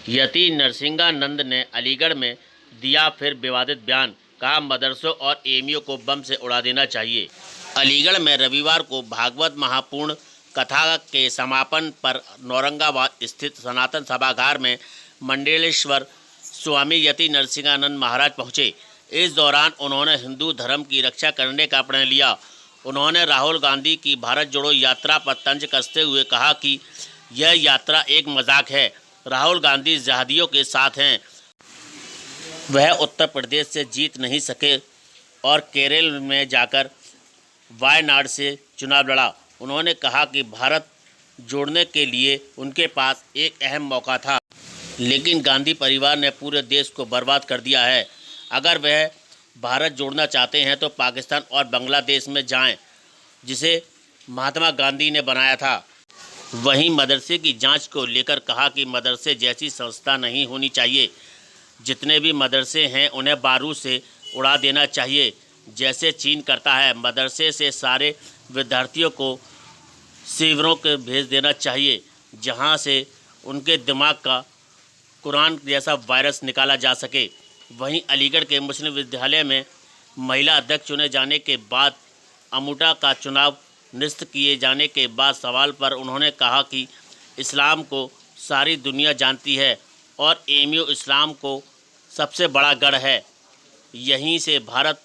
यति नरसिंहानंद ने अलीगढ़ में दिया फिर विवादित बयान, कहा मदरसों और एएमयू को बम से उड़ा देना चाहिए। अलीगढ़ में रविवार को भागवत महापूर्ण कथा के समापन पर औरंगाबाद स्थित सनातन सभागार में मंडलेश्वर स्वामी यति नरसिंहानंद महाराज पहुंचे। इस दौरान उन्होंने हिंदू धर्म की रक्षा करने का प्रण लिया। उन्होंने राहुल गांधी की भारत जोड़ो यात्रा पर तंज कसते हुए कहा कि यह यात्रा एक मजाक है। राहुल गांधी जहादियों के साथ हैं। वह उत्तर प्रदेश से जीत नहीं सके और केरल में जाकर वायनाड से चुनाव लड़ा। उन्होंने कहा कि भारत जोड़ने के लिए उनके पास एक अहम मौका था, लेकिन गांधी परिवार ने पूरे देश को बर्बाद कर दिया है। अगर वह भारत जोड़ना चाहते हैं तो पाकिस्तान और बांग्लादेश में जाएं, जिसे महात्मा गांधी ने बनाया था। वहीं मदरसे की जांच को लेकर कहा कि मदरसे जैसी संस्था नहीं होनी चाहिए। जितने भी मदरसे हैं उन्हें बारूद से उड़ा देना चाहिए, जैसे चीन करता है। मदरसे से सारे विद्यार्थियों को शिविरों के भेज देना चाहिए, जहां से उनके दिमाग का कुरान जैसा वायरस निकाला जा सके। वहीं अलीगढ़ के मुस्लिम विद्यालय में महिला अध्यक्ष चुने जाने के बाद अमूटा का चुनाव निरस्त किए जाने के बाद सवाल पर उन्होंने कहा कि इस्लाम को सारी दुनिया जानती है और एएमयू इस्लाम को सबसे बड़ा गढ़ है। यहीं से भारत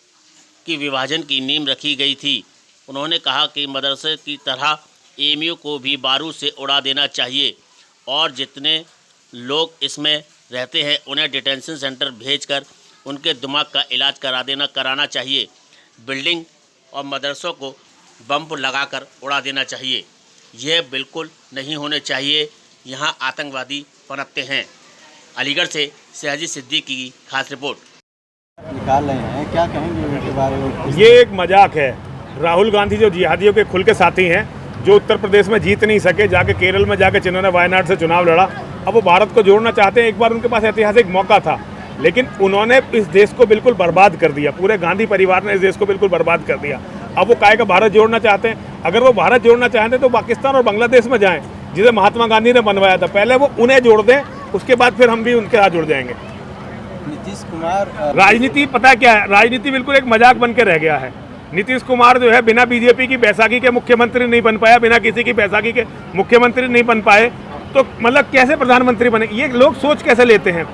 की विभाजन की नींव रखी गई थी। उन्होंने कहा कि मदरसे की तरह एएमयू को भी बारूद से उड़ा देना चाहिए और जितने लोग इसमें रहते हैं उन्हें डिटेंशन सेंटर भेजकर उनके दिमाग का इलाज कराना चाहिए। बिल्डिंग और मदरसों को बम लगाकर उड़ा देना चाहिए। यह बिल्कुल नहीं होने चाहिए। यहाँ आतंकवादी पनपते हैं। अलीगढ़ से सयाजी सिद्दीकी की खास रिपोर्ट। निकाल रहे हैं, क्या कहेंगे उनके बारे में? ये एक मजाक है। राहुल गांधी जो जिहादियों के खुल के साथी हैं, जो उत्तर प्रदेश में जीत नहीं सके, जाके केरल में जाके जिन्होंने वायनाड से चुनाव लड़ा, अब वो भारत को जोड़ना चाहते हैं। एक बार उनके पास ऐतिहासिक मौका था, लेकिन उन्होंने इस देश को बिल्कुल बर्बाद कर दिया। पूरे गांधी परिवार ने इस देश को बिल्कुल बर्बाद कर दिया। अब वो काहे का भारत जोड़ना चाहते हैं। अगर वो भारत जोड़ना चाहते तो पाकिस्तान और बांग्लादेश में जाएं, जिसे महात्मा गांधी ने बनवाया था। पहले वो उन्हें जोड़ दें, उसके बाद फिर हम भी उनके साथ जुड़ जाएंगे। नीतीश कुमार राजनीति पता क्या है, राजनीति बिल्कुल एक मजाक बन के रह गया है। नीतीश कुमार जो है बिना बीजेपी की बैसाखी के मुख्यमंत्री नहीं बन पाया, बिना किसी की बैसाखी के मुख्यमंत्री नहीं बन पाए, तो मतलब कैसे प्रधानमंत्री बने? ये लोग सोच कैसे लेते हैं?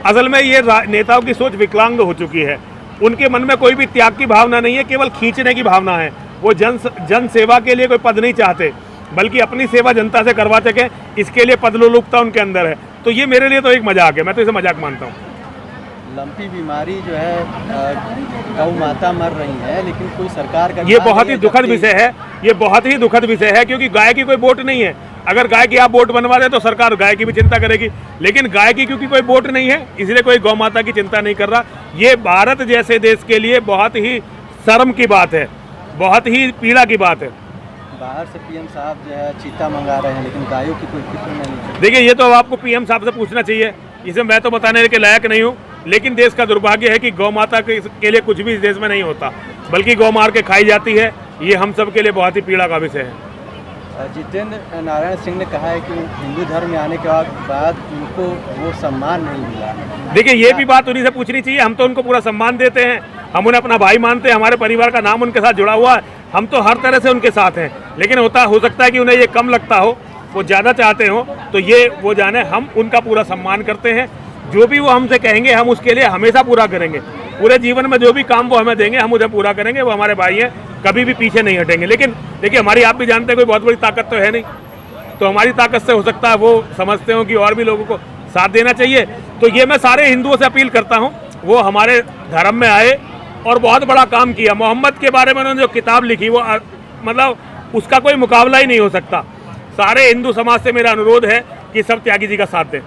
असल में ये नेताओं की सोच विकलांग हो चुकी है। उनके मन में कोई भी त्याग की भावना नहीं है, केवल खींचने की भावना है। वो जन सेवा के लिए कोई पद नहीं चाहते, बल्कि अपनी सेवा जनता से करवा सके, इसके लिए पदलोलुपता उनके अंदर है। तो ये मेरे लिए तो एक मजाक है, मैं तो इसे मजाक मानता हूँ। लंपी बीमारी जो है, गौ माता मर रही है, लेकिन कोई सरकार का ये बहुत ही दुखद विषय है। ये बहुत ही दुखद विषय है, क्योंकि गाय की कोई वोट नहीं है। अगर गाय की आप वोट बनवा दें तो सरकार गाय की भी चिंता करेगी, लेकिन गाय की क्योंकि कोई वोट नहीं है, इसलिए कोई गौ माता की चिंता नहीं कर रहा। ये भारत जैसे देश के लिए बहुत ही शर्म की बात है, बहुत ही पीड़ा की बात है। बाहर से पीएम साहब जो है चीता मंगा रहे हैं, लेकिन गायों की कोई फिक्र नहीं। देखिए, ये तो आपको पीएम साहब से पूछना चाहिए, इसे मैं तो बताने के लायक नहीं हूँ। लेकिन देश का दुर्भाग्य है कि गौ माता के लिए कुछ भी इस देश में नहीं होता, बल्कि गौ मार के खाई जाती है। ये हम सब के लिए बहुत ही पीड़ा का विषय है। जितेंद्र नारायण सिंह ने कहा है कि हिंदू धर्म में आने के बाद उनको वो सम्मान नहीं मिला। देखिए, ये भी बात उन्हीं से पूछनी चाहिए। हम तो उनको पूरा सम्मान देते हैं, हम उन्हें अपना भाई मानते हैं, हमारे परिवार का नाम उनके साथ जुड़ा हुआ है, हम तो हर तरह से उनके साथ हैं। लेकिन हो सकता है कि उन्हें ये कम लगता हो, वो ज़्यादा चाहते हो, तो ये वो जाने। हम उनका पूरा सम्मान करते हैं। जो भी वो हमसे कहेंगे हम उसके लिए हमेशा पूरा करेंगे। पूरे जीवन में जो भी काम वो हमें देंगे हम उसे पूरा करेंगे। वो हमारे भाई हैं, कभी भी पीछे नहीं हटेंगे। लेकिन देखिए, हमारी आप भी जानते हैं कोई बहुत बड़ी ताकत तो है नहीं, तो हमारी ताकत से हो सकता है वो समझते हो कि और भी लोगों को साथ देना चाहिए। तो ये मैं सारे हिंदुओं से अपील करता हूँ, वो हमारे धर्म में आए और बहुत बड़ा काम किया। मोहम्मद के बारे में उन्होंने जो किताब लिखी, वो मतलब उसका कोई मुकाबला ही नहीं हो सकता। सारे हिंदू समाज से मेरा अनुरोध है कि सब त्यागी जी का साथ दें।